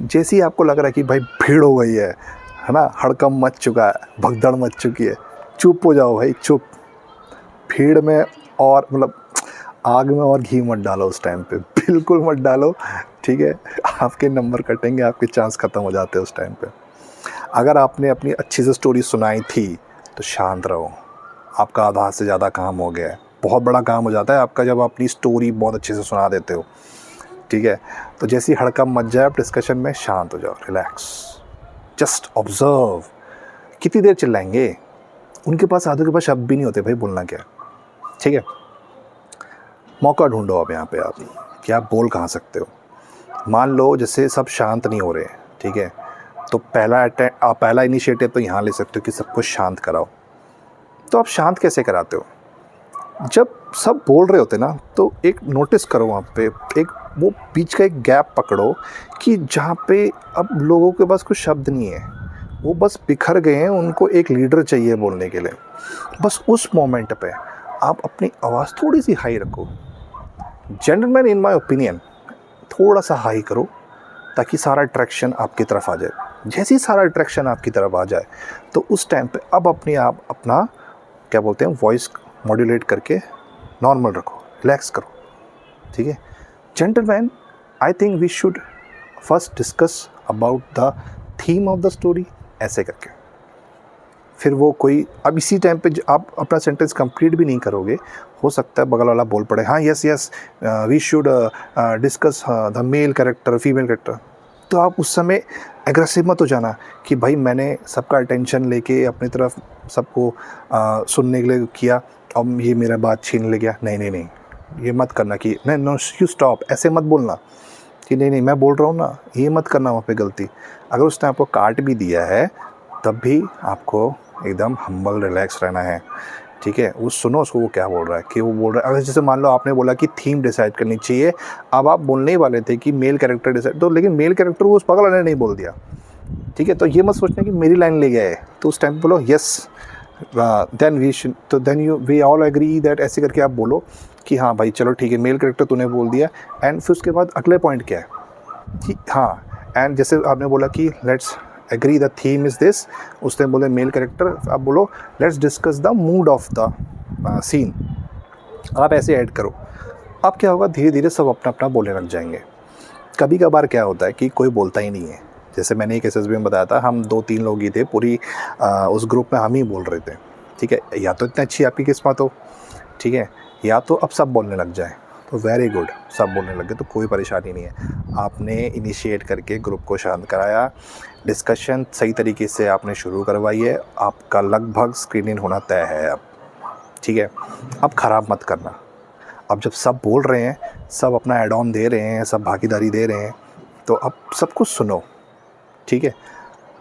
जैसे ही आपको लग रहा है कि भाई भीड़ हो गई है ना, हड़कंप मच चुका है, भगदड़ मच चुकी है, चुप हो जाओ भाई, चुप। भीड़ में और मतलब आग में और घी मत डालो उस टाइम पे, बिल्कुल मत डालो, ठीक है। आपके नंबर कटेंगे, आपके चांस ख़त्म हो जाते हैं उस टाइम पे। अगर आपने अपनी अच्छी से स्टोरी सुनाई थी तो शांत रहो, आपका आधा से ज़्यादा काम हो गया है। बहुत बड़ा काम हो जाता है आपका जब आप अपनी स्टोरी बहुत अच्छे से सुना देते हो, ठीक है। तो जैसी हड़कंप मच जाए आप डिस्कशन में, शांत हो जाओ, रिलैक्स, जस्ट ऑब्जर्व। कितनी देर चिल्लाएंगे, उनके पास आधों के पास शब्द भी नहीं होते भाई, बोलना क्या, ठीक है। मौका ढूंढो अब यहाँ पे आप कि आप बोल कहाँ सकते हो। मान लो जैसे सब शांत नहीं हो रहे, ठीक है, तो पहला इनिशिएटिव तो यहाँ ले सकते हो कि सबको शांत कराओ। तो आप शांत कैसे कराते हो? जब सब बोल रहे होते ना, तो एक नोटिस करो वहाँ पे, एक वो बीच का एक गैप पकड़ो कि जहाँ पे अब लोगों के पास कुछ शब्द नहीं है, वो बस बिखर गए हैं, उनको एक लीडर चाहिए बोलने के लिए। बस उस मोमेंट पे आप अपनी आवाज़ थोड़ी सी हाई रखो। जेंटलमैन इन माय ओपिनियन, थोड़ा सा हाई करो ताकि सारा अट्रैक्शन आपकी तरफ आ जाए। जैसे ही सारा अट्रैक्शन आपकी तरफ आ जाए तो उस टाइम पे अब अपने आप अपना क्या बोलते हैं वॉइस मॉड्यूलेट करके नॉर्मल रखो, रिलैक्स करो, ठीक है। Gentleman, I think we should first discuss about the theme of the story, ऐसे करके। फिर वो कोई अब इसी टाइम पे आप अपना सेंटेंस कंप्लीट भी नहीं करोगे, हो सकता है बगल वाला बोल पड़े, हाँ yes yes we should discuss the male character, female character. तो आप उस समय एग्रेसिव मत हो जाना कि भाई मैंने सबका अटेंशन लेके अपनी तरफ सबको सुनने के लिए किया, अब ये मेरा बात छीन ले गया। नहीं नहीं नहीं, ये मत करना कि नहीं, नो यू स्टॉप, ऐसे मत बोलना कि नहीं नहीं मैं बोल रहा हूँ ना, ये मत करना वहाँ पे गलती। अगर उसने आपको काट भी दिया है तब भी आपको एकदम हम्बल रिलैक्स रहना है, ठीक है। वो सुनो उसको, वो क्या बोल रहा है, कि वो बोल रहा है। अगर जैसे मान लो आपने बोला कि थीम डिसाइड करनी चाहिए, अब आप बोलने ही वाले थे कि मेल कैरेक्टर डिसाइड, तो लेकिन मेल कैरेक्टर वो उस पागल वाले ने नहीं बोल दिया, ठीक है। तो ये मत सोचना कि मेरी लाइन ले गया है, तो उस टाइम बोलो यस देन वी शुड, तो then you we all agree that, ऐसे करके आप बोलो कि हाँ भाई चलो ठीक है, मेल कैरेक्टर तूने बोल दिया। एंड फिर उसके बाद अगले पॉइंट क्या है कि हाँ, एंड जैसे आपने बोला कि let's agree the theme is this, उसने बोले मेल कैरेक्टर, आप बोलो let's discuss the mood of the scene, आप ऐसे ऐड करो। अब क्या होगा, धीरे धीरे सब अपना अपना बोलने लग जाएंगे। कभी कभार क्या होता है कि कोई बोलता ही नहीं है, जैसे मैंने एक एसएसबी में बताया था, हम 2-3 लोग ही थे पूरी उस ग्रुप में, हम ही बोल रहे थे, ठीक है। या तो इतनी अच्छी आपकी किस्मत हो, ठीक है, या तो अब सब बोलने लग जाए, तो वेरी गुड, सब बोलने लगे तो कोई परेशानी नहीं है। आपने इनिशिएट करके ग्रुप को शांत कराया, डिस्कशन सही तरीके से आपने शुरू करवाई है, आपका लगभग स्क्रीन इन होना तय है अब, ठीक है। अब ख़राब मत करना। अब जब सब बोल रहे हैं, सब अपना एड ऑन दे रहे हैं, सब भागीदारी दे रहे हैं, तो अब सबको सुनो, ठीक है।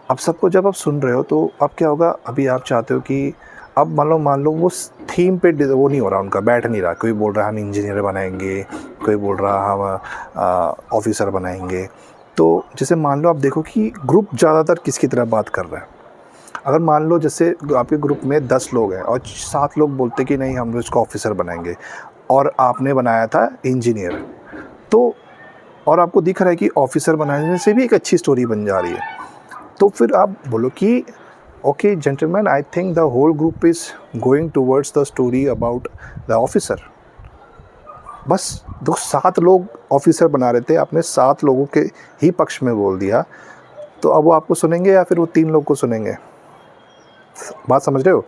अब सबको जब आप सुन रहे हो तो अब क्या होगा, अभी आप चाहते हो कि अब मान लो वो थीम पे वो नहीं हो रहा, उनका बैठ नहीं रहा। कोई बोल रहा है हम इंजीनियर बनाएंगे, कोई बोल रहा हम ऑफिसर बनाएंगे। तो जैसे मान लो आप देखो कि ग्रुप ज़्यादातर किसकी तरह बात कर रहा है। अगर मान लो जैसे आपके ग्रुप में 10 लोग हैं और 7 लोग बोलते कि नहीं हम इसको ऑफिसर बनाएंगे, और आपने बनाया था इंजीनियर, तो और आपको दिख रहा है कि ऑफिसर बनाने से भी एक अच्छी स्टोरी बन जा रही है, तो फिर आप बोलो कि okay gentleman, I think the whole group is going towards the story about the officer. बस 7 लोग ऑफिसर बना रहे थे, आपने 7 लोगों के ही पक्ष में बोल दिया, तो अब वो आपको सुनेंगे या फिर वो 3 लोग को सुनेंगे? बात समझ रहे हो?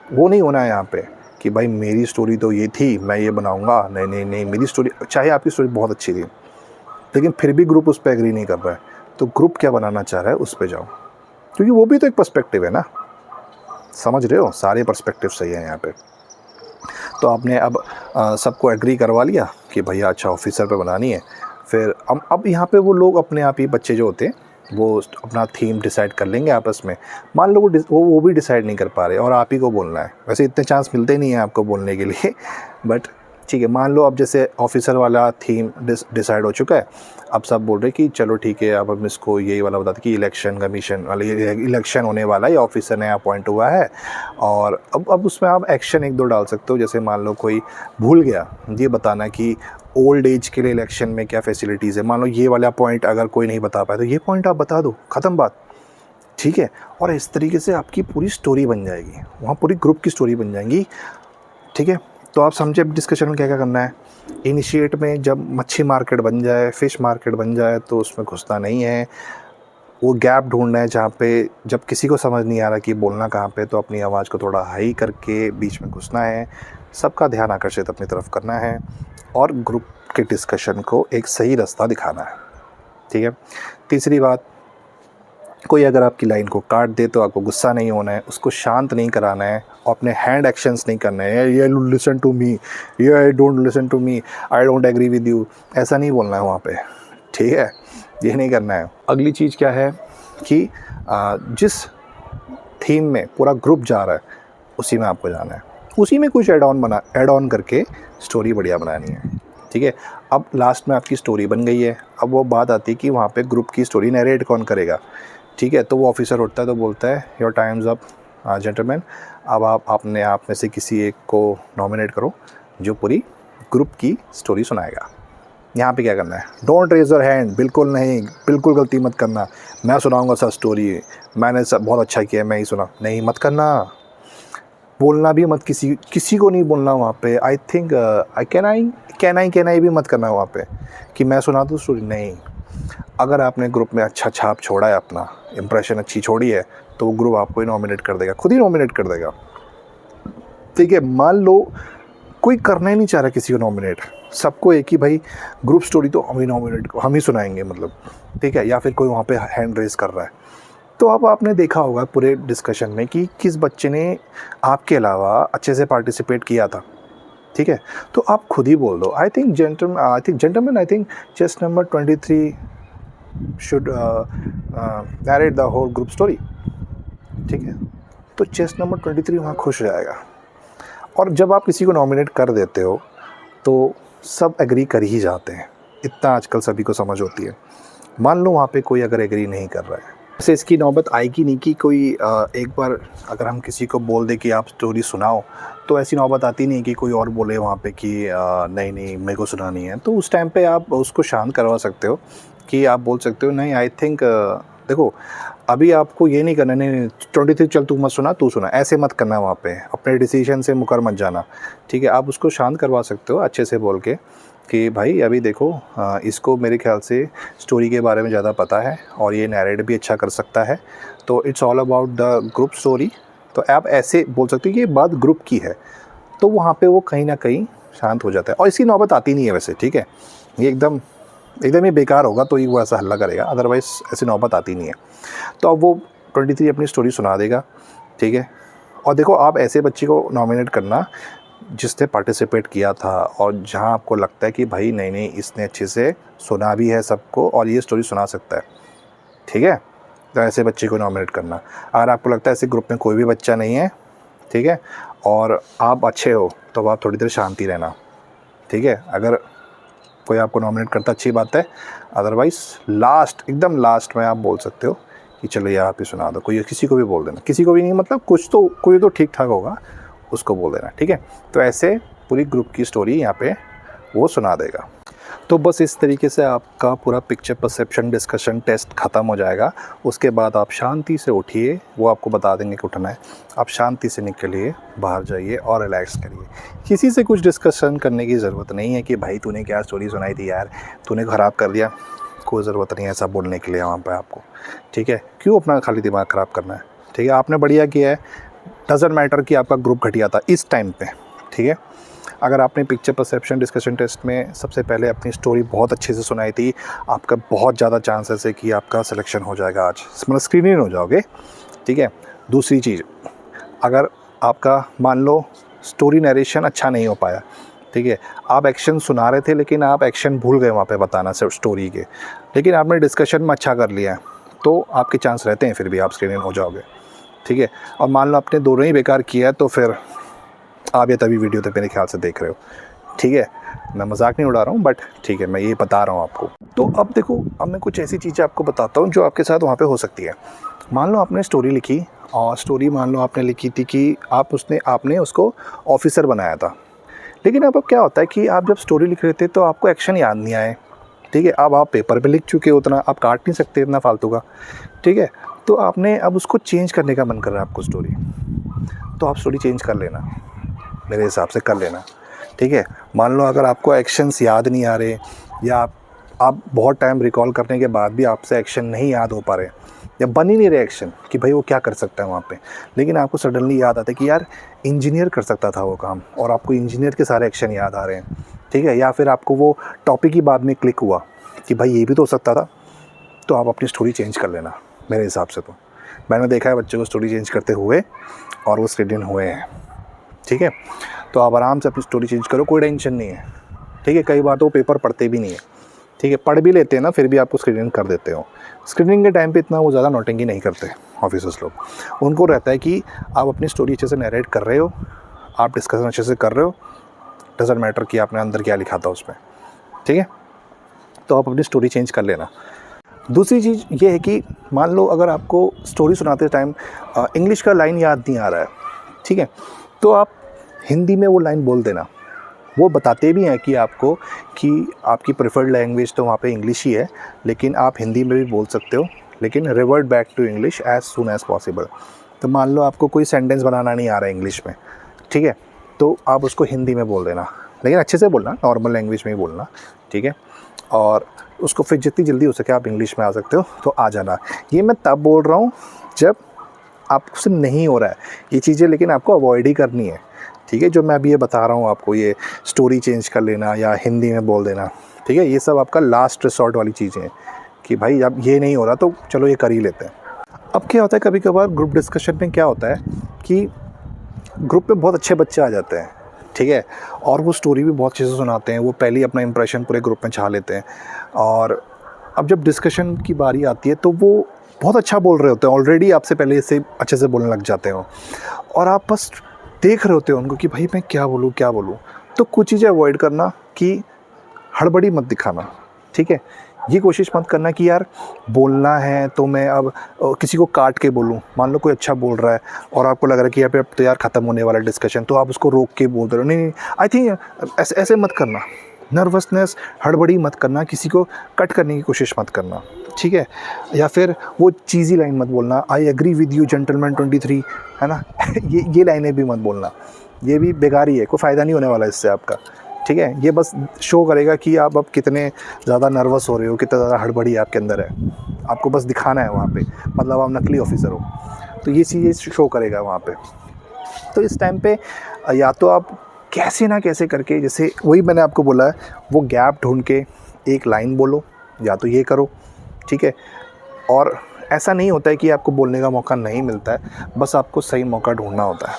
वो नहीं होना है यहाँ पे कि भाई मेरी स्टोरी तो ये थी, मैं ये बनाऊंगा। नहीं नहीं नहीं, मेरी स्टोरी, चाहे आपकी स्टोरी बहुत अच्छी थी, लेकिन फिर भी ग्रुप उस पर एग्री नहीं कर रहा है, तो ग्रुप क्या बनाना चाह रहा है उस पर जाओ, क्योंकि वो भी तो एक पर्सपेक्टिव है ना। समझ रहे हो? सारे पर्सपेक्टिव सही है यहाँ पे। तो आपने अब सबको एग्री करवा लिया कि भैया अच्छा ऑफिसर पे बनानी है। फिर अब यहाँ पे वो लोग अपने आप ही, बच्चे जो होते हैं वो अपना थीम डिसाइड कर लेंगे आपस में। मान लो वो भी डिसाइड नहीं कर पा रहे और आप ही को बोलना है। वैसे इतने चांस मिलते नहीं हैं आपको बोलने के लिए, बट ठीक है। मान लो अब जैसे ऑफिसर वाला थीम डिसाइड हो चुका है, अब सब बोल रहे कि चलो ठीक है, अब हम इसको यही वाला बताते कि इलेक्शन कमीशन वाले, इलेक्शन होने वाला है, ऑफिसर नया अपॉइंट हुआ है, और अब उसमें आप एक्शन एक दो डाल सकते हो। जैसे मान लो कोई भूल गया ये बताना कि ओल्ड एज के लिए इलेक्शन में क्या फैसिलिटीज़ है, मान लो ये वाला पॉइंट अगर कोई नहीं बता पाया तो ये पॉइंट आप बता दो, ख़त्म बात, ठीक है। और इस तरीके से आपकी पूरी स्टोरी बन जाएगी, वहाँ पूरी ग्रुप की स्टोरी बन जाएगी, ठीक है। तो आप समझे अब डिस्कशन में क्या क्या करना है। इनिशिएट में जब मच्छी मार्केट बन जाए, फ़िश मार्केट बन जाए तो उसमें घुसना नहीं है, वो गैप ढूंढना है जहाँ पे जब किसी को समझ नहीं आ रहा कि बोलना कहाँ पे, तो अपनी आवाज़ को थोड़ा हाई करके बीच में घुसना है, सबका ध्यान आकर्षित अपनी तरफ करना है और ग्रुप के डिस्कशन को एक सही रास्ता दिखाना है, ठीक है। तीसरी बात, कोई अगर आपकी लाइन को काट दे तो आपको गुस्सा नहीं होना है, उसको शांत नहीं कराना है और अपने हैंड एक्शंस नहीं करने हैं, ये लिसन टू मी, ये I don't listen to me, I don't agree with you, ऐसा नहीं बोलना है वहाँ पे, ठीक है। ये नहीं करना है। अगली चीज़ क्या है कि जिस थीम में पूरा ग्रुप जा रहा है उसी में आपको जाना है, उसी में कुछ ऐड ऑन करके स्टोरी बढ़िया बनानी है, ठीक है। अब लास्ट में आपकी स्टोरी बन गई है, अब वो बात आती है कि वहाँ पे ग्रुप की स्टोरी नरेट कौन करेगा, ठीक है। तो वो ऑफिसर उठता है तो बोलता है योर टाइम्स अप जेंटलमैन, अब आप में से किसी एक को नॉमिनेट करो जो पूरी ग्रुप की स्टोरी सुनाएगा। यहाँ पे क्या करना है, डोंट रेज योर हैंड, बिल्कुल नहीं, बिल्कुल गलती मत करना, मैं सुनाऊंगा सर स्टोरी, मैंने सब बहुत अच्छा किया, मैं ही सुना, नहीं मत करना, बोलना भी मत, किसी को नहीं बोलना वहाँ पे। आई थिंक कैन आई भी मत करना वहाँ पे कि मैं सुना दूँ स्टोरी, नहीं। अगर आपने ग्रुप में अच्छा छाप छोड़ा है, अपना इंप्रेशन अच्छी छोड़ी है, तो वो ग्रुप आपको ही नॉमिनेट कर देगा, खुद ही नॉमिनेट कर देगा, ठीक है। मान लो कोई करना ही नहीं चाह रहा किसी को नॉमिनेट, सबको एक ही भाई ग्रुप स्टोरी तो हम ही नॉमिनेट, हम ही सुनाएंगे मतलब, ठीक है। या फिर कोई वहाँ पे हैंड रेस कर रहा है, तो अब आपने देखा होगा पूरे डिस्कशन में कि किस बच्चे ने आपके अलावा अच्छे से पार्टिसिपेट किया था, ठीक है। तो आप खुद ही बोल दो, I think gentleman I think chest number 23 should narrate the whole group story, ठीक है। तो चेस्ट नंबर 23 वहाँ खुश हो जाएगा। और जब आप किसी को नॉमिनेट कर देते हो तो सब एग्री कर ही जाते हैं, इतना आजकल सभी को समझ होती है। मान लो वहाँ पे कोई अगर एग्री नहीं कर रहा है, वैसे इसकी नौबत आएगी नहीं कि कोई एक बार अगर हम किसी को बोल दे कि आप स्टोरी सुनाओ, तो ऐसी नौबत आती नहीं कि कोई और बोले वहाँ पे कि नहीं मेरे को सुनानी है। तो उस टाइम पे आप उसको शांत करवा सकते हो कि आप बोल सकते हो नहीं आई थिंक देखो अभी आपको ये नहीं करना, नहीं 23 चल तू मत सुना, तू सुना, ऐसे मत करना वहाँ पे, अपने डिसीजन से मुकर मत जाना, ठीक है। आप उसको शांत करवा सकते हो अच्छे से बोल के कि भाई अभी देखो इसको मेरे ख्याल से स्टोरी के बारे में ज़्यादा पता है और ये नैरेट भी अच्छा कर सकता है, तो it's all about the group story. तो आप ऐसे बोल सकते हो कि ये बात ग्रुप की है, तो वहाँ पे वो कहीं ना कहीं शांत हो जाता है और इसकी नौबत आती नहीं है वैसे, ठीक है। ये एकदम ही बेकार होगा तो ही वो ऐसा हल्ला करेगा, अदरवाइज़ ऐसी नौबत आती नहीं है। तो अब वो 23 अपनी स्टोरी सुना देगा, ठीक है। और देखो आप ऐसे बच्चे को नॉमिनेट करना जिसने पार्टिसिपेट किया था और जहां आपको लगता है कि भाई नहीं इसने अच्छे से सुना भी है सबको और ये स्टोरी सुना सकता है, ठीक है। तो ऐसे बच्चे को नॉमिनेट करना। अगर आपको लगता है ऐसे ग्रुप में कोई भी बच्चा नहीं है, ठीक है, और आप अच्छे हो तो आप थोड़ी देर शांति रहना, ठीक है। अगर कोई आपको नॉमिनेट करता अच्छी बात है, अदरवाइज़ एकदम लास्ट में आप बोल सकते हो कि चलो ये आप ही सुना दो, कोई किसी को भी बोल देना, किसी को भी नहीं मतलब कोई तो ठीक ठाक होगा उसको बोल देना, ठीक है। तो ऐसे पूरी ग्रुप की स्टोरी यहाँ पे वो सुना देगा। तो बस इस तरीके से आपका पूरा पिक्चर परसेप्शन डिस्कशन टेस्ट ख़त्म हो जाएगा। उसके बाद आप शांति से उठिए, वो आपको बता देंगे कि उठना है, आप शांति से निकलिए, बाहर जाइए और रिलैक्स करिए। किसी से कुछ डिस्कशन करने की ज़रूरत नहीं है कि भाई तूने क्या स्टोरी सुनाई थी यार, तूने ख़राब कर दिया, कोई ज़रूरत नहीं है ऐसा बोलने के लिए वहाँ पर आपको, ठीक है। क्यों अपना खाली दिमाग ख़राब करना है, ठीक है। आपने बढ़िया किया है, डज़न्ट मैटर कि आपका ग्रुप घटिया था इस टाइम पे, ठीक है। अगर आपने पिक्चर परसेप्शन डिस्कशन टेस्ट में सबसे पहले अपनी स्टोरी बहुत अच्छे से सुनाई थी, आपका बहुत ज़्यादा चांसेस है कि आपका सिलेक्शन हो जाएगा आज, मतलब स्क्रीन इन हो जाओगे, ठीक है। दूसरी चीज़, अगर आपका मान लो स्टोरी नरेशन अच्छा नहीं हो पाया, ठीक है, आप एक्शन सुना रहे थे लेकिन आप एक्शन भूल गए वहाँ पे बताना सिर्फ स्टोरी के, लेकिन आपने डिस्कशन में अच्छा कर लिया है, तो आपके चांस रहते हैं फिर भी आप स्क्रीन इन हो जाओगे, ठीक है। और मान लो आपने दोनों ही बेकार किया है तो फिर आप ये तभी वीडियो तो मेरे ख्याल से देख रहे हो, ठीक है, मैं मजाक नहीं उड़ा रहा हूँ, बट ठीक है, मैं ये बता रहा हूँ आपको। तो अब देखो, अब मैं कुछ ऐसी चीज़ें आपको बताता हूँ जो आपके साथ वहाँ पे हो सकती है। मान लो आपने स्टोरी लिखी, और स्टोरी मान लो आपने लिखी थी कि आपने उसको ऑफिसर बनाया था। लेकिन अब क्या होता है कि आप जब स्टोरी लिख रहे थे तो आपको एक्शन याद नहीं आए। ठीक है, अब आप पेपर पे लिख चुके हो, उतना आप काट नहीं सकते इतना फालतू का। ठीक है, तो आपने अब उसको चेंज करने का मन कर रहा है आपको स्टोरी, तो आप स्टोरी चेंज कर लेना, मेरे हिसाब से कर लेना। ठीक है, मान लो अगर आपको एक्शंस याद नहीं आ रहे, या आप बहुत टाइम रिकॉल करने के बाद भी आपसे एक्शन नहीं याद हो पा रहे, या बन ही नहीं रहे एक्शन कि भाई वो क्या कर सकता है वहाँ पे, लेकिन आपको सडनली याद आता है कि यार इंजीनियर कर सकता था वो काम, और आपको इंजीनियर के सारे एक्शन याद आ रहे हैं। ठीक है, या फिर आपको वो टॉपिक ही बाद में क्लिक हुआ कि भाई ये भी तो हो सकता था, तो आप अपनी स्टोरी चेंज कर लेना मेरे हिसाब से। तो मैंने देखा है बच्चों को स्टोरी चेंज करते हुए, और वो स्क्रीन हुए हैं। ठीक है, तो आप आराम से अपनी स्टोरी चेंज करो, कोई टेंशन नहीं है। ठीक है, कई बार तो पेपर पढ़ते भी नहीं है। ठीक है, पढ़ भी लेते हैं ना, फिर भी आपको स्क्रीनिंग कर देते हो। स्क्रीनिंग के टाइम पे इतना वो ज़्यादा नोटिंग ही नहीं करते ऑफिसर्स लोग। उनको रहता है कि आप अपनी स्टोरी अच्छे से नरेट कर रहे हो, आप डिस्कशन अच्छे से कर रहे हो, डजेंट मैटर कि आपने अंदर क्या लिखा था उसमें। ठीक है, तो आप अपनी स्टोरी चेंज कर लेना। दूसरी चीज़ ये है कि मान लो अगर आपको स्टोरी सुनाते टाइम इंग्लिश का लाइन याद नहीं आ रहा है, ठीक है, तो आप हिंदी में वो लाइन बोल देना। वो बताते भी हैं कि आपको कि आपकी प्रेफर्ड लैंग्वेज तो वहाँ पे इंग्लिश ही है, लेकिन आप हिंदी में भी बोल सकते हो, लेकिन revert back to English as soon as possible. तो मान लो आपको कोई सेंटेंस बनाना नहीं आ रहा है इंग्लिश में, ठीक है, तो आप उसको हिंदी में बोल देना, लेकिन अच्छे से बोलना, नॉर्मल लैंग्वेज में ही बोलना। ठीक है, और उसको फिर जितनी जल्दी हो सके आप इंग्लिश में आ सकते हो तो आ जाना। ये मैं तब बोल रहा हूँ जब आपसे नहीं हो रहा है ये चीज़ें, लेकिन आपको अवॉइड ही करनी है। ठीक है, जो मैं अभी ये बता रहा हूँ आपको, ये स्टोरी चेंज कर लेना या हिंदी में बोल देना, ठीक है, ये सब आपका लास्ट रिसॉर्ट वाली चीज़ें हैं कि भाई अब ये नहीं हो रहा तो चलो ये कर ही लेते हैं। अब क्या होता है, कभी कभार ग्रुप डिस्कशन में क्या होता है कि ग्रुप में बहुत अच्छे बच्चे आ जाते हैं, ठीक है, और वो स्टोरी भी बहुत अच्छे से सुनाते हैं, वो पहले ही अपना इंप्रेशन पूरे ग्रुप में छा लेते हैं, और अब जब डिस्कशन की बारी आती है तो वो बहुत अच्छा बोल रहे होते हैं, ऑलरेडी आपसे पहले से अच्छे से बोलने लग जाते हो, और आप बस देख रहे होते हो उनको कि भाई मैं क्या बोलूँ क्या बोलूँ। तो कुछ चीज़ें अवॉइड करना कि हड़बड़ी मत दिखाना। ठीक है, ये कोशिश मत करना कि यार बोलना है तो मैं अब किसी को काट के बोलूँ। मान लो कोई अच्छा बोल रहा है और आपको लग रहा है कि यहाँ पे अब तो यार ख़त्म होने वाला डिस्कशन, तो आप उसको रोक के बोल रहे हो। नहीं, आई थिंक ऐसे मत करना। नर्वसनेस, हड़बड़ी मत करना, किसी को कट करने की कोशिश मत करना। ठीक है, या फिर वो चीज़ी लाइन मत बोलना, I agree with you gentleman 23, है ना ये लाइनें भी मत बोलना, ये भी बेकार ही है, कोई फ़ायदा नहीं होने वाला इससे आपका। ठीक है, ये बस शो करेगा कि आप अब कितने ज़्यादा नर्वस हो रहे हो, कितना ज़्यादा हड़बड़ी आपके अंदर है, आपको बस दिखाना है वहाँ पे, मतलब आप नकली ऑफिसर हो, तो ये चीज़ें शो करेगा वहाँ पे। तो इस टाइम पे या तो आप कैसे ना कैसे करके, जैसे वही मैंने आपको बोला है, वो गैप ढूंढ के एक लाइन बोलो, या तो ये करो। ठीक है, और ऐसा नहीं होता है कि आपको बोलने का मौका नहीं मिलता है, बस आपको सही मौका ढूंढना होता है।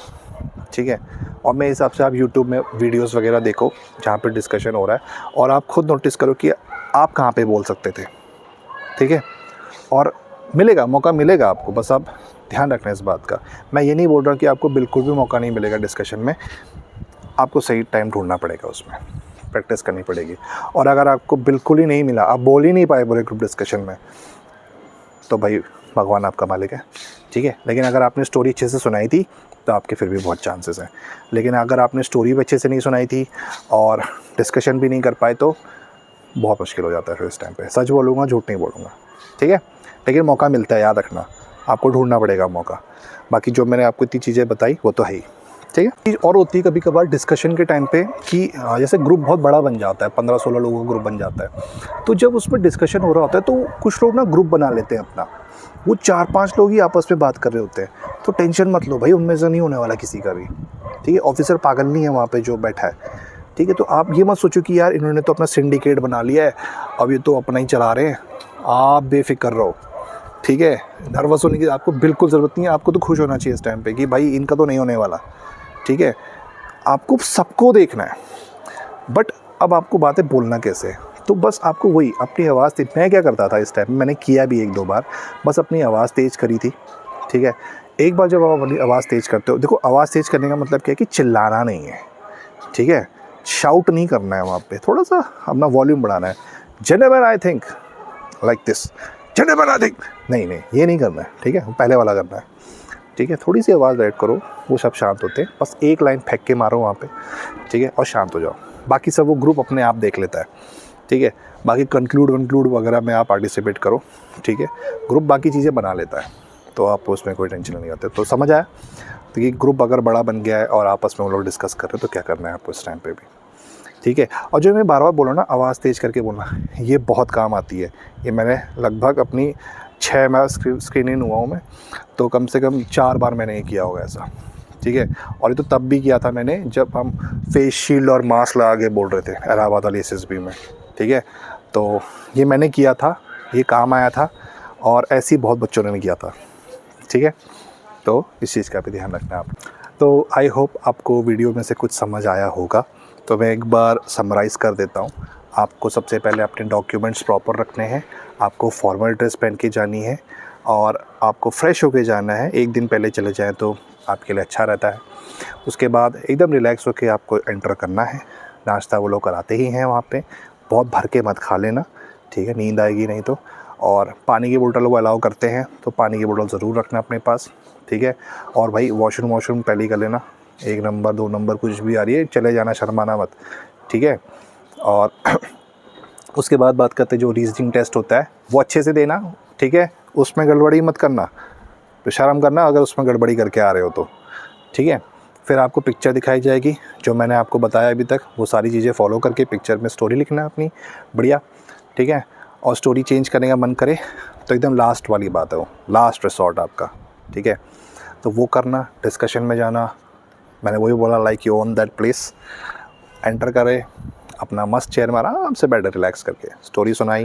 ठीक है, और मेरे हिसाब से आप यूट्यूब में वीडियोस वगैरह देखो जहाँ पे डिस्कशन हो रहा है, और आप खुद नोटिस करो कि आप कहाँ पे बोल सकते थे। ठीक है, और मिलेगा, मौका मिलेगा आपको, बस आप ध्यान रखना इस बात का। मैं ये नहीं बोल रहा कि आपको बिल्कुल भी मौका नहीं मिलेगा डिस्कशन में, आपको सही टाइम ढूंढना पड़ेगा, उसमें प्रैक्टिस करनी पड़ेगी। और अगर आपको बिल्कुल ही नहीं मिला, आप बोल ही नहीं पाए पूरे ग्रुप डिस्कशन में, तो भाई भगवान आपका मालिक है। ठीक है, लेकिन अगर आपने स्टोरी अच्छे से सुनाई थी तो आपके फिर भी बहुत चांसेस हैं। लेकिन अगर आपने स्टोरी भी अच्छे से नहीं सुनाई थी और डिस्कशन भी नहीं कर पाए तो बहुत मुश्किल हो जाता है फिर इस टाइम पे। सच बोलूँगा, झूठ नहीं बोलूँगा। ठीक है, लेकिन मौका मिलता है, याद रखना, आपको ढूंढना पड़ेगा मौका। बाकी जो मैंने आपको इतनी चीज़ें बताई वो तो है ही। ठीक है, चीज़ और होती है कभी कभार डिस्कशन के टाइम पे कि जैसे ग्रुप बहुत बड़ा बन जाता है, 15-16 लोगों का ग्रुप बन जाता है, तो जब उसमें डिस्कशन हो रहा होता है तो कुछ लोग ना ग्रुप बना लेते हैं अपना, वो 4-5 लोग ही आपस में बात कर रहे होते हैं। तो टेंशन मत लो भाई, उनमें से नहीं होने वाला किसी का भी। ठीक है, ऑफिसर पागल नहीं है वहाँ पे जो बैठा है। ठीक है, तो आप ये मत सोचो कि यार इन्होंने तो अपना सिंडिकेट बना लिया है, अब ये तो अपना ही चला रहे हैं। आप बेफिक्र रहो। ठीक है, नर्वस होने की आपको बिल्कुल ज़रूरत नहीं है, आपको तो खुश होना चाहिए इस टाइम पे कि भाई इनका तो नहीं होने वाला। ठीक है, आपको सबको देखना है, बट अब आपको बातें बोलना कैसे है, तो बस आपको वही अपनी आवाज़ तेज। मैं क्या करता था इस टाइम में, मैंने किया भी 1-2 बार, बस अपनी आवाज़ तेज़ करी थी। ठीक है, एक बार जब आप अपनी आवाज़ तेज़ करते हो, देखो आवाज़ तेज़ करने का मतलब क्या है कि चिल्लाना नहीं है। ठीक है, शाउट नहीं करना है वहाँ पे, थोड़ा सा अपना वॉल्यूम बढ़ाना है। Gentleman I think like this, gentleman I think, नहीं ये नहीं करना है, ठीक है, पहले वाला करना है, ठीक है। थोड़ी सी आवाज़ ऐड करो, वो सब शांत होते हैं, बस एक लाइन फेंक के मारो वहाँ पे, ठीक है, और शांत हो जाओ। बाकी सब वो ग्रुप अपने आप देख लेता है, ठीक है। बाकी कंक्लूड वगैरह में आप पार्टिसिपेट करो, ठीक है, ग्रुप बाकी चीज़ें बना लेता है, तो आपको उसमें कोई टेंशन नहीं होती। तो समझ आया, तो ये ग्रुप अगर बड़ा बन गया है और आपस में वो लोग डिस्कस कर रहे हैं तो क्या करना है आपको इस टाइम पे भी, ठीक है। और जो मैं बार बार बोला ना, आवाज़ तेज़ करके बोलना, ये बहुत काम आती है। ये मैंने लगभग अपनी 6 माह स्क्रीन इन हुआ हूँ मैं, तो कम से कम 4 बार मैंने ये किया होगा ऐसा, ठीक है। और ये तो तब भी किया था मैंने जब हम फेस शील्ड और मास्क लगा के बोल रहे थे इलाहाबाद वाली SSB में, ठीक है। तो ये मैंने किया था, ये काम आया था, और ऐसे ही बहुत बच्चों ने किया था, ठीक है। तो इस चीज़ का भी ध्यान रखना आप। तो आई होप आपको वीडियो में से कुछ समझ आया होगा। तो मैं एक बार समराइज़ कर देता हूँ। आपको सबसे पहले अपने डॉक्यूमेंट्स प्रॉपर रखने हैं, आपको फॉर्मल ड्रेस पहन के जानी है, और आपको फ्रेश होके जाना है। एक दिन पहले चले जाएँ तो आपके लिए अच्छा रहता है। उसके बाद एकदम रिलैक्स होके आपको एंटर करना है। नाश्ता वो लोग कराते ही हैं वहाँ पे, बहुत भर के मत खा लेना, ठीक है, नींद आएगी नहीं तो। और पानी की बोतल वो अलाउ करते हैं, तो पानी की बोतल ज़रूर रखना अपने पास, ठीक है। और भाई वॉशरूम पहले ही कर लेना, 1 नंबर 2 नंबर कुछ भी आ रही है चले जाना, शर्माना मत, ठीक है। और उसके बाद बात करते हैं जो रीजनिंग टेस्ट होता है वो अच्छे से देना, ठीक है, उसमें गड़बड़ी मत करना, तो शर्म करना अगर उसमें गड़बड़ी करके आ रहे हो तो, ठीक है। फिर आपको पिक्चर दिखाई जाएगी, जो मैंने आपको बताया अभी तक वो सारी चीज़ें फॉलो करके पिक्चर में स्टोरी लिखना है अपनी बढ़िया, ठीक है। और स्टोरी चेंज करने का मन करे तो एकदम लास्ट वाली बात है वो, लास्ट रिसॉर्ट आपका, ठीक है, तो वो करना। डिस्कशन में जाना, मैंने वही बोला like you own that place, enter करे, अपना मस्त चेयर में आराम से बैठे रिलैक्स करके स्टोरी सुनाई,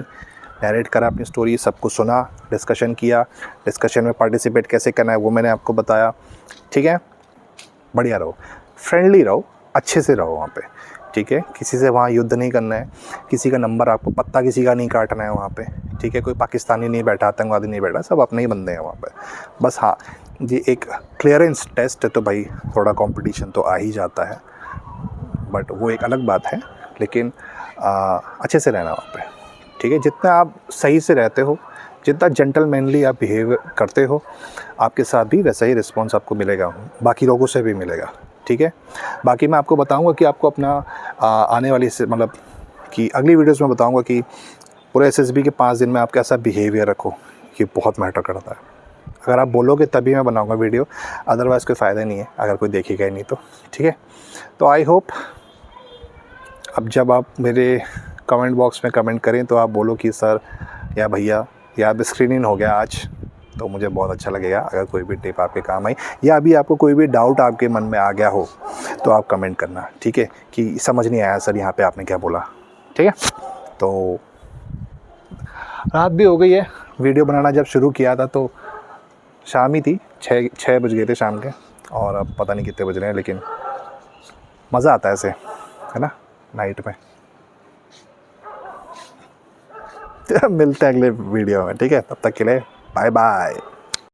नैरेट करा अपनी स्टोरी, सब कुछ सुना, डिस्कशन किया, डिस्कशन में पार्टिसिपेट कैसे करना है वो मैंने आपको बताया, ठीक है। बढ़िया रहो, फ्रेंडली रहो, अच्छे से रहो वहाँ पे, ठीक है। किसी से वहाँ युद्ध नहीं करना है, किसी का नंबर आपको पत्ता किसी का नहीं काटना है वहाँ पे, ठीक है। कोई पाकिस्तानी नहीं बैठा, आतंकवादी नहीं बैठा, सब अपने ही बंदे हैं वहाँ पे। बस हाँ, ये एक क्लियरेंस टेस्ट है तो भाई थोड़ा कंपटीशन तो आ ही जाता है, बट वो एक अलग बात है। लेकिन अच्छे से रहना वहाँ पे, ठीक है। जितना आप सही से रहते हो, जितना जेंटलमैनली आप बिहेव करते हो, आपके साथ भी वैसा ही रिस्पॉन्स आपको मिलेगा, बाकी लोगों से भी मिलेगा, ठीक है। बाकी मैं आपको बताऊंगा कि आपको अपना आने वाली से मतलब कि अगली वीडियोस में बताऊंगा कि पूरे SSB के 5 दिन में आप कैसा बिहेवियर रखो, ये बहुत मैटर करता है। अगर आप बोलोगे तभी मैं बनाऊंगा वीडियो, अदरवाइज़ कोई फ़ायदा नहीं है अगर कोई देखेगा ही नहीं तो, ठीक है। तो आई होप अब जब आप मेरे कमेंट बॉक्स में कमेंट करें तो आप बोलो कि सर या भैया या अब स्क्रीन इन हो गया आज, तो मुझे बहुत अच्छा लगेगा। अगर कोई भी टिप आपके काम आई या अभी आपको कोई भी डाउट आपके मन में आ गया हो तो आप कमेंट करना, ठीक है, कि समझ नहीं आया सर यहाँ पे आपने क्या बोला, ठीक है। तो रात भी हो गई है, वीडियो बनाना जब शुरू किया था तो शाम ही थी, 6 बज गए थे शाम के, और अब पता नहीं कितने बज रहे हैं, लेकिन मज़ा आता है ऐसे, है ना, नाइट में। मिलते हैं अगले वीडियो में, ठीक है, तब तक के लिए बाय बाय।